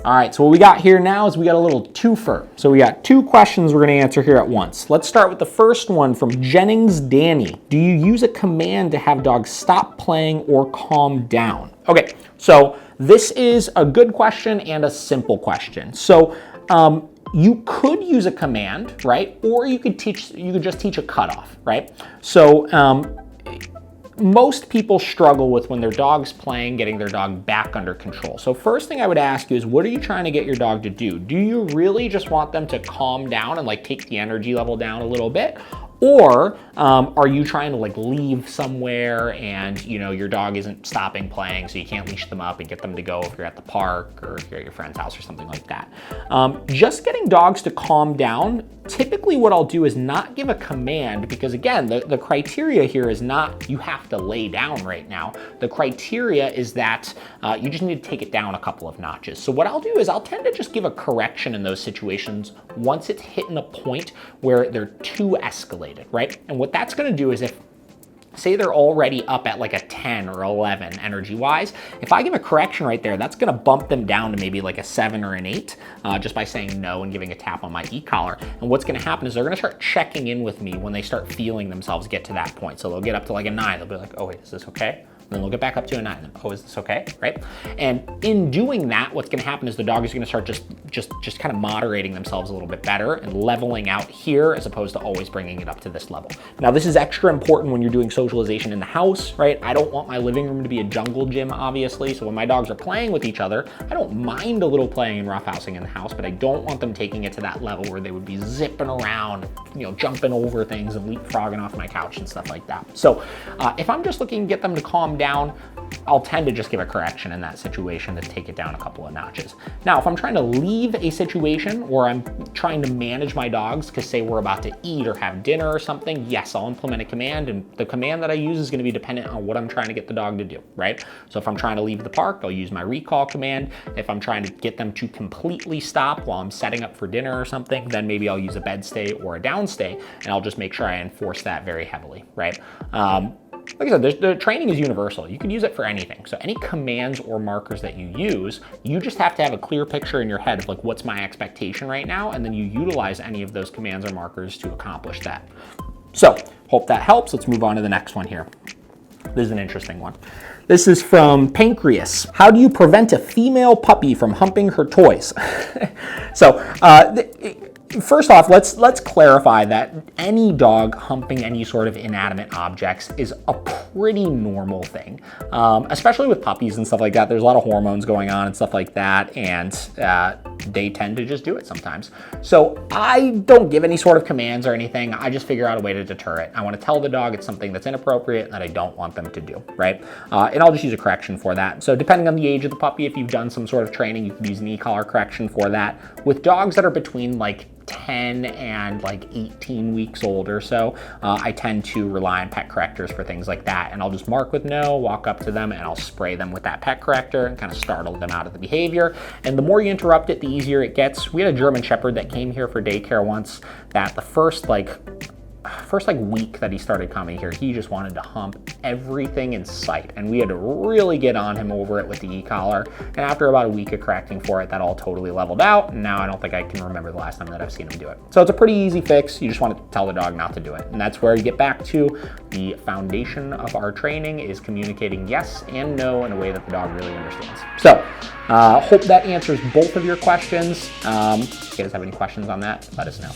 All right, so what we got here now is we got a little twofer. So we got two questions we're going to answer here at once. Let's start with the first one from Jennings Danny. Do you use a command to have dogs stop playing or calm down? Okay, so this is a good question and a simple question. So you could use a command, right? Or you could just teach a cutoff, right? So most people struggle with when their dog's playing, getting their dog back under control. So first thing I would ask you is, what are you trying to get your dog to do? Do you really just want them to calm down and like take the energy level down a little bit? Or are you trying to like leave somewhere and your dog isn't stopping playing, so you can't leash them up and get them to go if you're at the park or if you're at your friend's house or something like that. Just getting dogs to calm down, typically what I'll do is not give a command, because again, the criteria here is not you have to lay down right now. The criteria is that you just need to take it down a couple of notches. So what I'll do is I'll tend to just give a correction in those situations once it's hitting a point where they're too escalated, right? And what that's going to do is, if say they're already up at like a 10 or 11 energy wise, if I give a correction right there, that's going to bump them down to maybe like a 7 or an 8 just by saying no and giving a tap on my e-collar. And what's going to happen is they're going to start checking in with me when they start feeling themselves get to that point. So they'll get up to like a 9. They'll be like, oh wait, is this okay? Then they'll get back up to a 9. Then, oh, is this okay? Right? And in doing that, what's going to happen is the dog is going to start just kind of moderating themselves a little bit better and leveling out here, as opposed to always bringing it up to this level. Now, this is extra important when you're doing socialization in the house, right? I don't want my living room to be a jungle gym, obviously. So when my dogs are playing with each other, I don't mind a little playing and roughhousing in the house, but I don't want them taking it to that level where they would be zipping around, jumping over things and leapfrogging off my couch and stuff like that. So if I'm just looking to get them to calm down, I'll tend to just give a correction in that situation to take it down a couple of notches. Now, if I'm trying to leave a situation or I'm trying to manage my dogs, because say we're about to eat or have dinner or something, yes, I'll implement a command, and the command that I use is going to be dependent on what I'm trying to get the dog to do, right? So if I'm trying to leave the park, I'll use my recall command. If I'm trying to get them to completely stop while I'm setting up for dinner or something, then maybe I'll use a bed stay or a down stay, and I'll just make sure I enforce that very heavily, right? Like I said, the training is universal. You can use it for anything. So any commands or markers that you use, you just have to have a clear picture in your head of like, what's my expectation right now? And then you utilize any of those commands or markers to accomplish that. So hope that helps. Let's move on to the next one here. This is an interesting one. This is from Pancreas. How do you prevent a female puppy from humping her toys? So, first off, let's clarify that any dog humping any sort of inanimate objects is a pretty normal thing, especially with puppies and stuff like that. There's a lot of hormones going on and stuff like that, and they tend to just do it sometimes. So I don't give any sort of commands or anything. I just figure out a way to deter it. I want to tell the dog it's something that's inappropriate and that I don't want them to do, right? And I'll just use a correction for that. So depending on the age of the puppy, if you've done some sort of training, you can use an e-collar correction for that. With dogs that are between like 10 and like 18 weeks old or so, I tend to rely on pet correctors for things like that. And I'll just mark with no, walk up to them, and I'll spray them with that pet corrector and kind of startle them out of the behavior. And the more you interrupt it, the easier it gets. We had a German Shepherd that came here for daycare once, that the first week that he started coming here, he just wanted to hump everything in sight, and we had to really get on him over it with the e-collar. And after about a week of correcting for it, that all totally leveled out, and now I don't think I can remember the last time that I've seen him do it. So it's a pretty easy fix. You just want to tell the dog not to do it, and that's where you get back to the foundation of our training is communicating yes and no in a way that the dog really understands. So hope that answers both of your questions. If you guys have any questions on that, let us know.